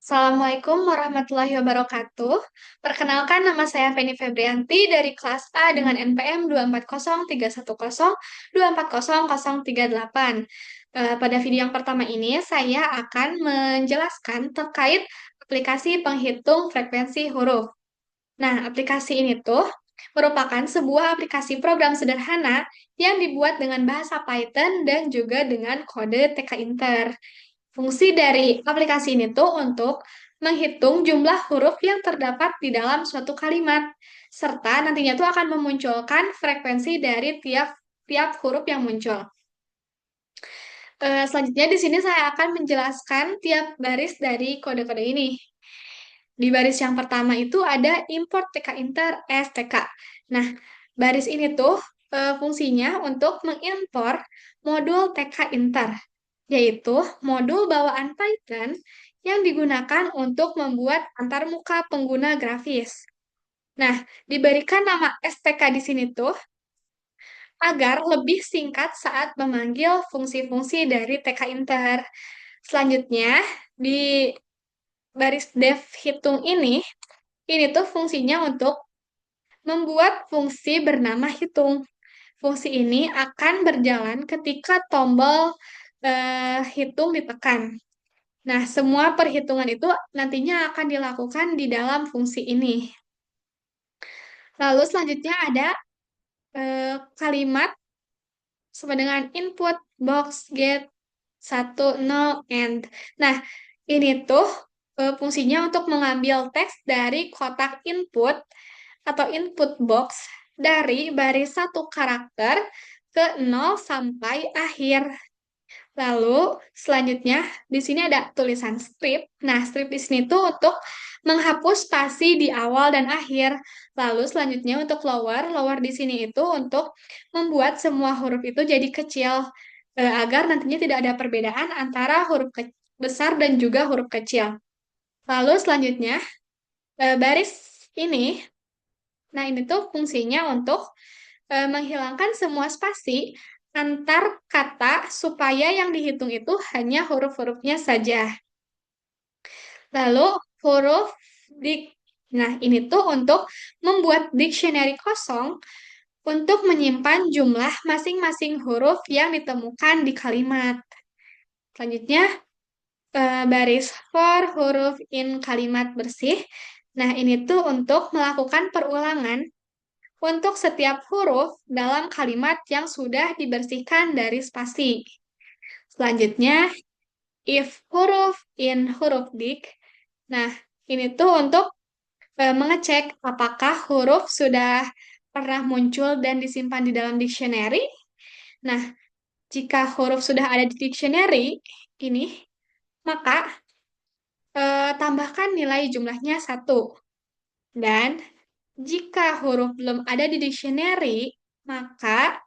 Assalamualaikum warahmatullahi wabarakatuh. Perkenalkan, nama saya Feni Febrianti dari kelas A dengan NPM 2403031240038. Pada video yang pertama ini, saya akan menjelaskan terkait aplikasi penghitung frekuensi huruf. Nah, aplikasi ini tuh merupakan sebuah aplikasi program sederhana yang dibuat dengan bahasa Python dan juga dengan kode TK Inter. Fungsi dari aplikasi ini tuh untuk menghitung jumlah huruf yang terdapat di dalam suatu kalimat, serta nantinya tuh akan memunculkan frekuensi dari tiap tiap huruf yang muncul. Selanjutnya di sini saya akan menjelaskan tiap baris dari kode-kode ini. Di baris yang pertama itu ada import TK Inter STK. Nah, baris ini tuh fungsinya untuk mengimpor modul TK Inter, yaitu modul bawaan Python yang digunakan untuk membuat antarmuka pengguna grafis. Nah, diberikan nama STK di sini tuh agar lebih singkat saat memanggil fungsi-fungsi dari TK Inter. Selanjutnya, di baris def hitung ini tuh fungsinya untuk membuat fungsi bernama hitung. Fungsi ini akan berjalan ketika tombol hitung ditekan. Nah, semua perhitungan itu nantinya akan dilakukan di dalam fungsi ini. Lalu selanjutnya ada kalimat sama dengan input box get 10 and. Nah, ini tuh fungsinya untuk mengambil teks dari kotak input atau input box dari baris satu karakter ke 0 sampai akhir. Lalu selanjutnya di sini ada tulisan strip. Nah, strip di sini tuh untuk menghapus spasi di awal dan akhir. Lalu selanjutnya untuk lower di sini itu untuk membuat semua huruf itu jadi kecil agar nantinya tidak ada perbedaan antara besar dan juga huruf kecil. Lalu selanjutnya baris ini, nah ini tuh fungsinya untuk menghilangkan semua spasi antar kata supaya yang dihitung itu hanya huruf-hurufnya saja. Lalu huruf dik. Nah, ini tuh untuk membuat dictionary kosong untuk menyimpan jumlah masing-masing huruf yang ditemukan di kalimat. Selanjutnya, baris for huruf in kalimat bersih. Nah, ini tuh untuk melakukan perulangan untuk setiap huruf dalam kalimat yang sudah dibersihkan dari spasi. Selanjutnya, if huruf in huruf dik. Nah, ini tuh untuk mengecek apakah huruf sudah pernah muncul dan disimpan di dalam dictionary. Nah, jika huruf sudah ada di dictionary ini, maka tambahkan nilai jumlahnya 1. Dan jika huruf belum ada di dictionary, maka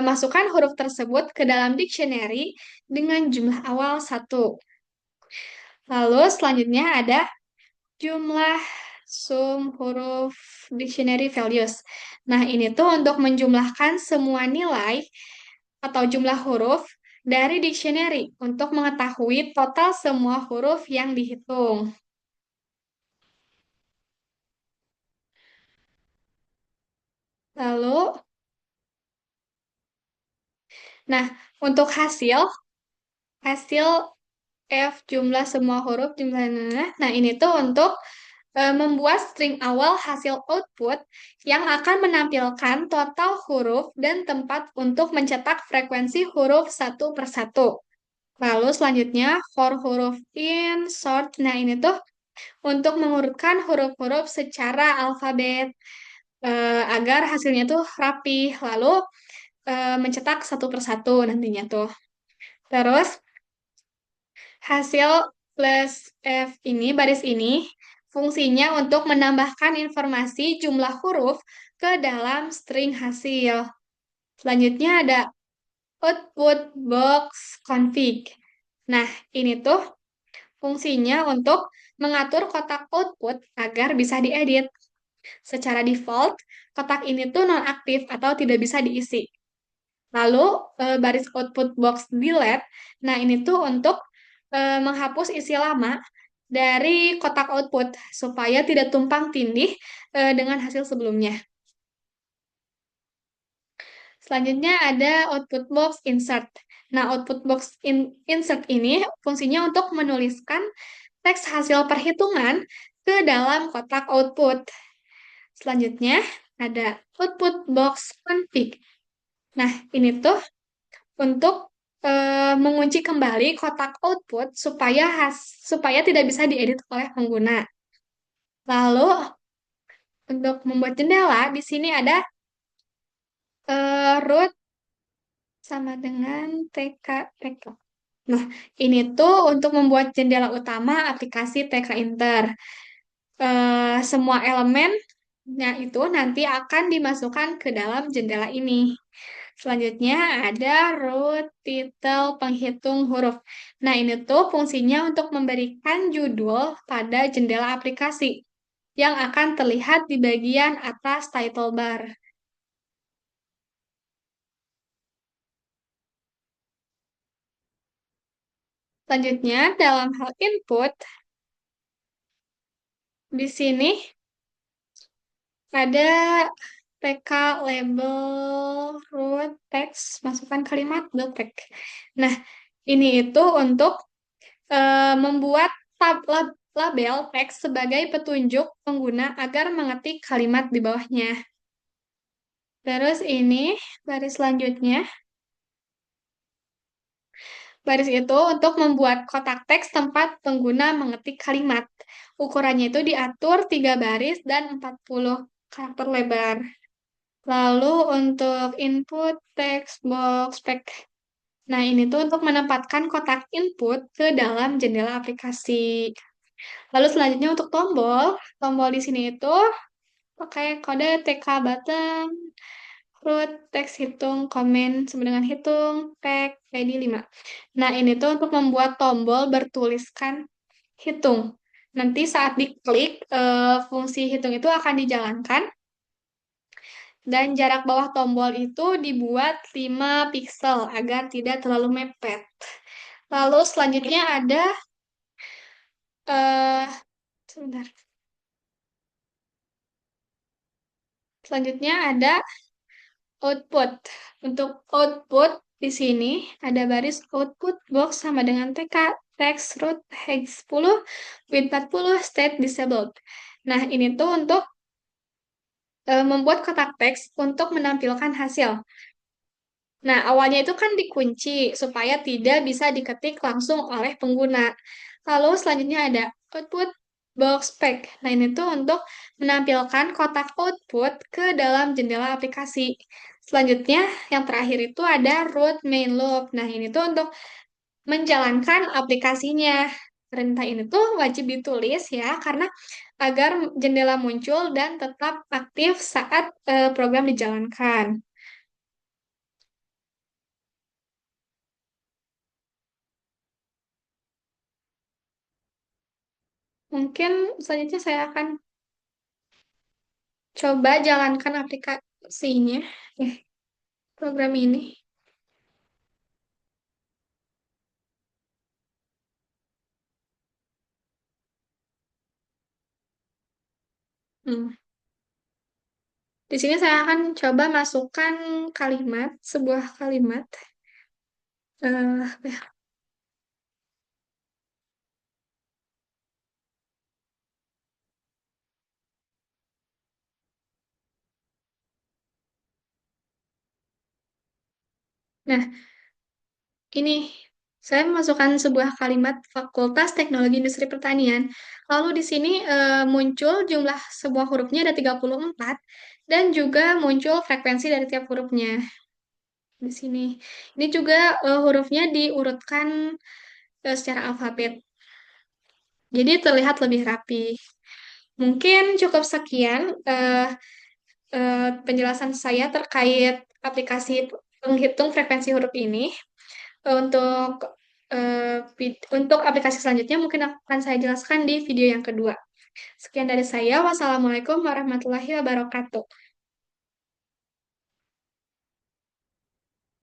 masukkan huruf tersebut ke dalam dictionary dengan jumlah awal 1. Lalu selanjutnya ada jumlah sum huruf dictionary values. Nah, ini tuh untuk menjumlahkan semua nilai atau jumlah huruf dari dictionary untuk mengetahui total semua huruf yang dihitung. Lalu, nah, untuk hasil F jumlah semua huruf jumlah nah ini tuh untuk membuat string awal hasil output yang akan menampilkan total huruf dan tempat untuk mencetak frekuensi huruf satu per satu. Lalu selanjutnya for huruf in sort. Nah, ini tuh untuk mengurutkan huruf-huruf secara alfabet agar hasilnya tuh rapi. Lalu mencetak satu per satu nantinya tuh. Terus hasil plus F ini, baris ini, fungsinya untuk menambahkan informasi jumlah huruf ke dalam string hasil. Selanjutnya ada output box config. Nah, ini tuh fungsinya untuk mengatur kotak output agar bisa diedit. Secara default, kotak ini tuh nonaktif atau tidak bisa diisi. Lalu baris output box delete. Nah, ini tuh untuk menghapus isi lama dari kotak output supaya tidak tumpang tindih dengan hasil sebelumnya. Selanjutnya ada output box insert. Nah, insert ini fungsinya untuk menuliskan teks hasil perhitungan ke dalam kotak output. Selanjutnya ada output box config. Nah, ini tuh untuk mengunci kembali kotak output supaya tidak bisa diedit oleh pengguna. Lalu untuk membuat jendela di sini ada root sama dengan TK. Nah, ini tuh untuk membuat jendela utama aplikasi TK Inter. Semua elemennya itu nanti akan dimasukkan ke dalam jendela ini. Selanjutnya ada root title penghitung huruf. Nah, ini tuh fungsinya untuk memberikan judul pada jendela aplikasi yang akan terlihat di bagian atas title bar. Selanjutnya, dalam hal input, di sini ada PK label root text, masukkan kalimat dotek. Nah, ini itu untuk membuat label teks sebagai petunjuk pengguna agar mengetik kalimat di bawahnya. Terus ini baris selanjutnya. Baris itu untuk membuat kotak teks tempat pengguna mengetik kalimat. Ukurannya itu diatur 3 baris dan 40 karakter lebar. Lalu untuk input text box spek. Nah, ini tuh untuk menempatkan kotak input ke dalam jendela aplikasi. Lalu selanjutnya untuk tombol. Tombol di sini itu pakai kode TK button, root, teks hitung, komen sama dengan hitung, tag, ID 5. Nah, ini tuh untuk membuat tombol bertuliskan hitung. Nanti saat diklik, fungsi hitung itu akan dijalankan dan jarak bawah tombol itu dibuat 5 piksel agar tidak terlalu mepet. Lalu selanjutnya ada eh sebentar. Selanjutnya ada output. Untuk output di sini ada baris output box sama dengan TK, text root hex 10, width 40, state disabled. Nah, ini tuh untuk membuat kotak teks untuk menampilkan hasil. Nah, awalnya itu kan dikunci supaya tidak bisa diketik langsung oleh pengguna. Lalu selanjutnya ada output box spec. Nah, ini tuh untuk menampilkan kotak output ke dalam jendela aplikasi. Selanjutnya, yang terakhir itu ada root main loop. Nah, ini tuh untuk menjalankan aplikasinya. Perintah ini tuh wajib ditulis ya, karena agar jendela muncul dan tetap aktif saat program dijalankan. Mungkin selanjutnya saya akan coba jalankan aplikasinya, eh, program ini. Hmm. Di sini saya akan coba masukkan sebuah kalimat. Apa ya? Nah, ini saya memasukkan sebuah kalimat Fakultas Teknologi Industri Pertanian. Lalu di sini muncul jumlah sebuah hurufnya ada 34 dan juga muncul frekuensi dari tiap hurufnya di sini. Ini juga hurufnya diurutkan secara alfabet. Jadi terlihat lebih rapi. Mungkin cukup sekian penjelasan saya terkait aplikasi penghitung frekuensi huruf ini. Untuk untuk aplikasi selanjutnya mungkin akan saya jelaskan di video yang kedua. Sekian dari saya. Wassalamualaikum warahmatullahi wabarakatuh.